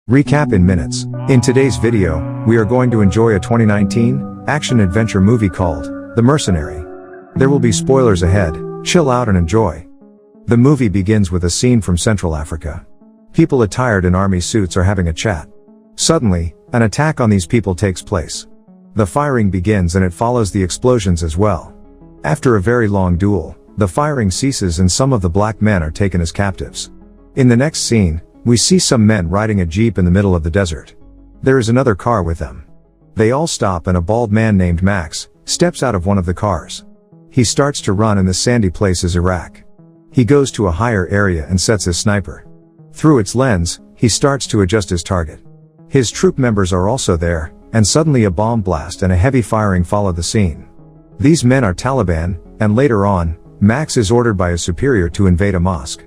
Recap in minutes. In today's video, we are going to enjoy a 2019 action-adventure movie called The Mercenary. There will be spoilers ahead, chill out and enjoy. The movie begins with a scene from Central Africa. People attired in army suits are having a chat. Suddenly, an attack on these people takes place. The firing begins and it follows the explosions as well. After a very long duel, the firing ceases and some of the black men are taken as captives. In the next scene, we see some men riding a jeep in the middle of the desert. There is another car with them. They all stop and a bald man named Max steps out of one of the cars. He starts to run and the sandy place is Iraq. He goes to a higher area and sets his sniper. Through its lens, he starts to adjust his target. His troop members are also there, and suddenly a bomb blast and a heavy firing follow the scene. These men are Taliban, and later on, Max is ordered by his superior to invade a mosque.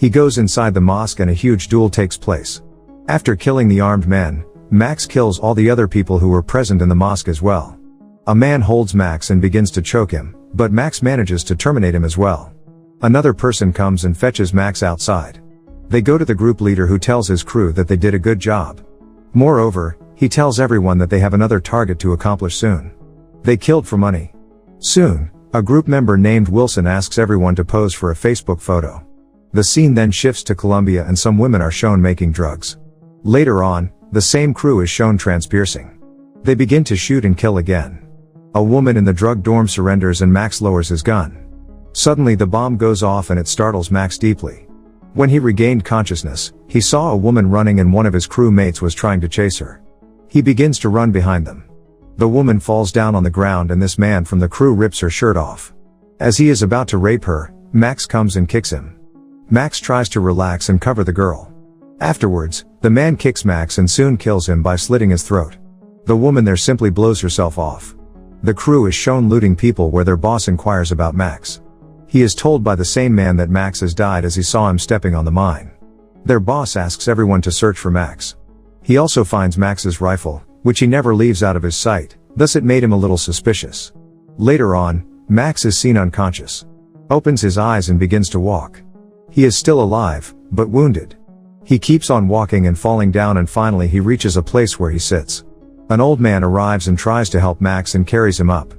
He goes inside the mosque and a huge duel takes place. After killing the armed men, Max kills all the other people who were present in the mosque as well. A man holds Max and begins to choke him, but Max manages to terminate him as well. Another person comes and fetches Max outside. They go to the group leader who tells his crew that they did a good job. Moreover, he tells everyone that they have another target to accomplish soon. They killed for money. Soon, a group member named Wilson asks everyone to pose for a Facebook photo. The scene then shifts to Colombia and some women are shown making drugs. Later on, the same crew is shown transpiercing. They begin to shoot and kill again. A woman in the drug dorm surrenders and Max lowers his gun. Suddenly the bomb goes off and it startles Max deeply. When he regained consciousness, he saw a woman running and one of his crew mates was trying to chase her. He begins to run behind them. The woman falls down on the ground and this man from the crew rips her shirt off. As he is about to rape her, Max comes and kicks him. Max tries to relax and cover the girl. Afterwards, the man kicks Max and soon kills him by slitting his throat. The woman there simply blows herself off. The crew is shown looting people where their boss inquires about Max. He is told by the same man that Max has died as he saw him stepping on the mine. Their boss asks everyone to search for Max. He also finds Max's rifle, which he never leaves out of his sight, thus it made him a little suspicious. Later on, Max is seen unconscious. Opens his eyes and begins to walk. He is still alive, but wounded. He keeps on walking and falling down and finally he reaches a place where he sits. An old man arrives and tries to help Max and carries him up.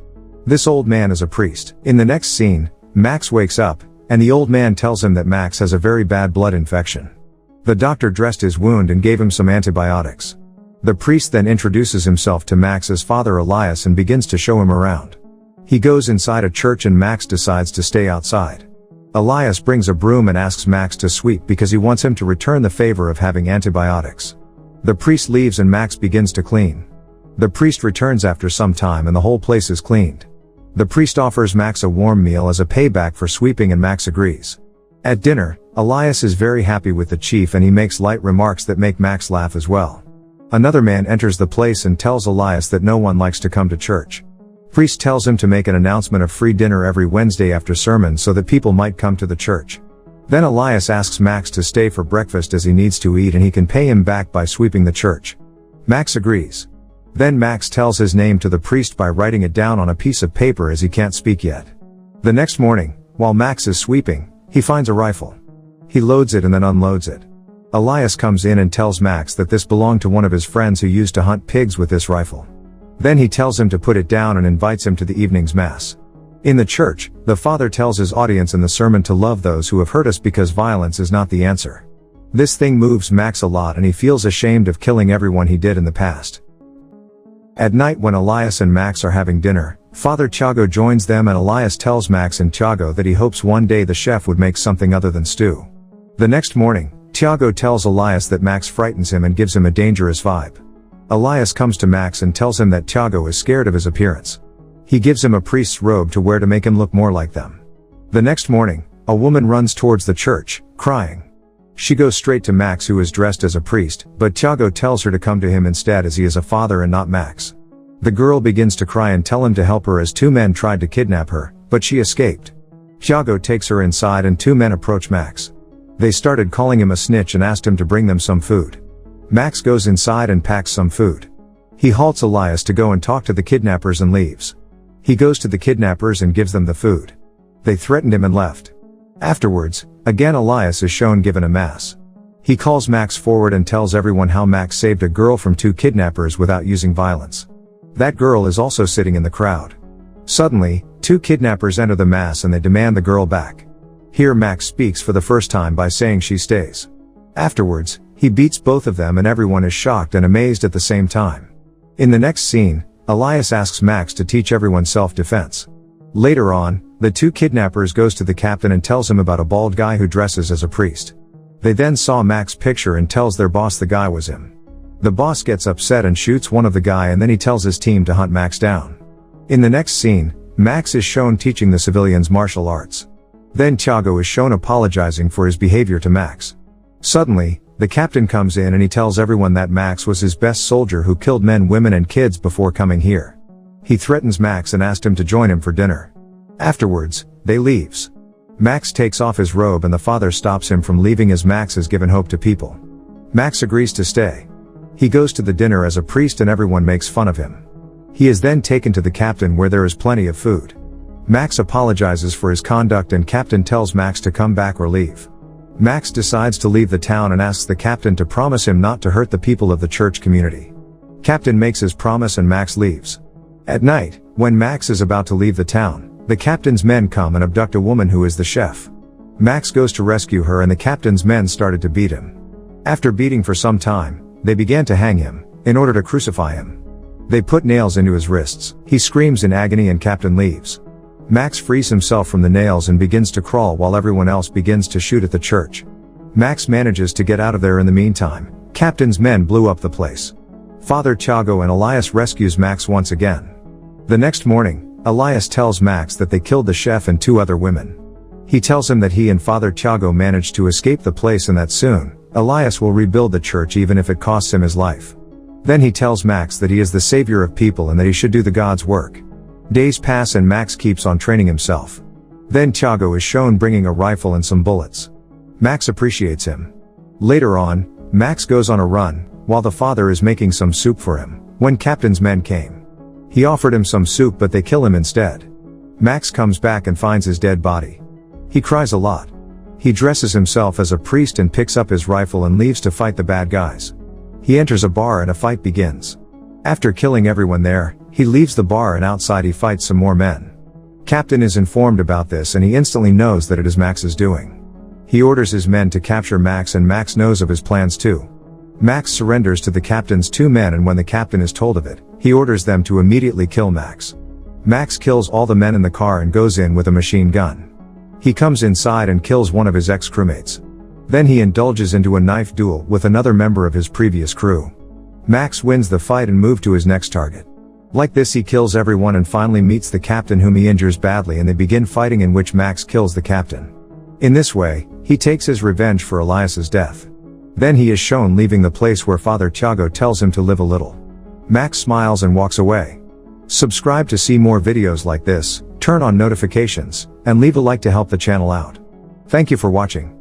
This old man is a priest. In the next scene, Max wakes up, and the old man tells him that Max has a very bad blood infection. The doctor dressed his wound and gave him some antibiotics. The priest then introduces himself to Max's father Elias and begins to show him around. He goes inside a church and Max decides to stay outside. Elias brings a broom and asks Max to sweep because he wants him to return the favor of having antibiotics. The priest leaves and Max begins to clean. The priest returns after some time and the whole place is cleaned. The priest offers Max a warm meal as a payback for sweeping and Max agrees. At dinner, Elias is very happy with the chief and he makes light remarks that make Max laugh as well. Another man enters the place and tells Elias that no one likes to come to church. Priest tells him to make an announcement of free dinner every Wednesday after sermon so that people might come to the church. Then Elias asks Max to stay for breakfast as he needs to eat and he can pay him back by sweeping the church. Max agrees. Then Max tells his name to the priest by writing it down on a piece of paper as he can't speak yet. The next morning, while Max is sweeping, he finds a rifle. He loads it and then unloads it. Elias comes in and tells Max that this belonged to one of his friends who used to hunt pigs with this rifle. Then he tells him to put it down and invites him to the evening's mass. In the church, the father tells his audience in the sermon to love those who have hurt us because violence is not the answer. This thing moves Max a lot and he feels ashamed of killing everyone he did in the past. At night when Elias and Max are having dinner, Father Thiago joins them and Elias tells Max and Thiago that he hopes one day the chef would make something other than stew. The next morning, Thiago tells Elias that Max frightens him and gives him a dangerous vibe. Elias comes to Max and tells him that Thiago is scared of his appearance. He gives him a priest's robe to wear to make him look more like them. The next morning, a woman runs towards the church, crying. She goes straight to Max who is dressed as a priest, but Thiago tells her to come to him instead as he is a father and not Max. The girl begins to cry and tell him to help her as two men tried to kidnap her, but she escaped. Thiago takes her inside and two men approach Max. They started calling him a snitch and asked him to bring them some food. Max goes inside and packs some food. He halts Elias to go and talk to the kidnappers and leaves. He goes to the kidnappers and gives them the food. They threatened him and left. Afterwards, again Elias is shown given a mass. He calls Max forward and tells everyone how Max saved a girl from 2 kidnappers without using violence. That girl is also sitting in the crowd. Suddenly, 2 kidnappers enter the mass and they demand the girl back. Here Max speaks for the first time by saying she stays. Afterwards, he beats both of them and everyone is shocked and amazed at the same time. In the next scene, Elias asks Max to teach everyone self-defense. Later on, the 2 kidnappers goes to the captain and tells him about a bald guy who dresses as a priest. They then saw Max's picture and tells their boss the guy was him. The boss gets upset and shoots one of the guy and then he tells his team to hunt Max down. In the next scene, Max is shown teaching the civilians martial arts. Then Thiago is shown apologizing for his behavior to Max. Suddenly, the captain comes in and he tells everyone that Max was his best soldier who killed men, women and kids before coming here. He threatens Max and asks him to join him for dinner. Afterwards, they leaves. Max takes off his robe and the father stops him from leaving as Max has given hope to people. Max agrees to stay. He goes to the dinner as a priest and everyone makes fun of him. He is then taken to the captain where there is plenty of food. Max apologizes for his conduct and captain tells Max to come back or leave. Max decides to leave the town and asks the captain to promise him not to hurt the people of the church community. Captain makes his promise and Max leaves. At night, when Max is about to leave the town, the captain's men come and abduct a woman who is the chef. Max goes to rescue her and the captain's men started to beat him. After beating for some time, they began to hang him, in order to crucify him. They put nails into his wrists. He screams in agony and captain leaves. Max frees himself from the nails and begins to crawl while everyone else begins to shoot at the church. Max manages to get out of there in the meantime. Captain's men blew up the place. Father Thiago and Elias rescues Max once again. The next morning, Elias tells Max that they killed the chef and 2 other women. He tells him that he and Father Thiago managed to escape the place and that soon, Elias will rebuild the church even if it costs him his life. Then he tells Max that he is the savior of people and that he should do the God's work. Days pass and Max keeps on training himself. Then Thiago is shown bringing a rifle and some bullets. Max appreciates him. Later on, Max goes on a run, while the father is making some soup for him, when Captain's men came. He offered him some soup but they kill him instead. Max comes back and finds his dead body. He cries a lot. He dresses himself as a priest and picks up his rifle and leaves to fight the bad guys. He enters a bar and a fight begins. After killing everyone there, he leaves the bar and outside he fights some more men. Captain is informed about this and he instantly knows that it is Max's doing. He orders his men to capture Max and Max knows of his plans too. Max surrenders to the captain's 2 men and when the captain is told of it, he orders them to immediately kill Max. Max kills all the men in the car and goes in with a machine gun. He comes inside and kills one of his ex-crewmates. Then he indulges into a knife duel with another member of his previous crew. Max wins the fight and moves to his next target. Like this he kills everyone and finally meets the captain whom he injures badly and they begin fighting in which Max kills the captain. In this way, he takes his revenge for Elias's death. Then he is shown leaving the place where Father Thiago tells him to live a little. Max smiles and walks away. Subscribe to see more videos like this, turn on notifications, and leave a like to help the channel out. Thank you for watching.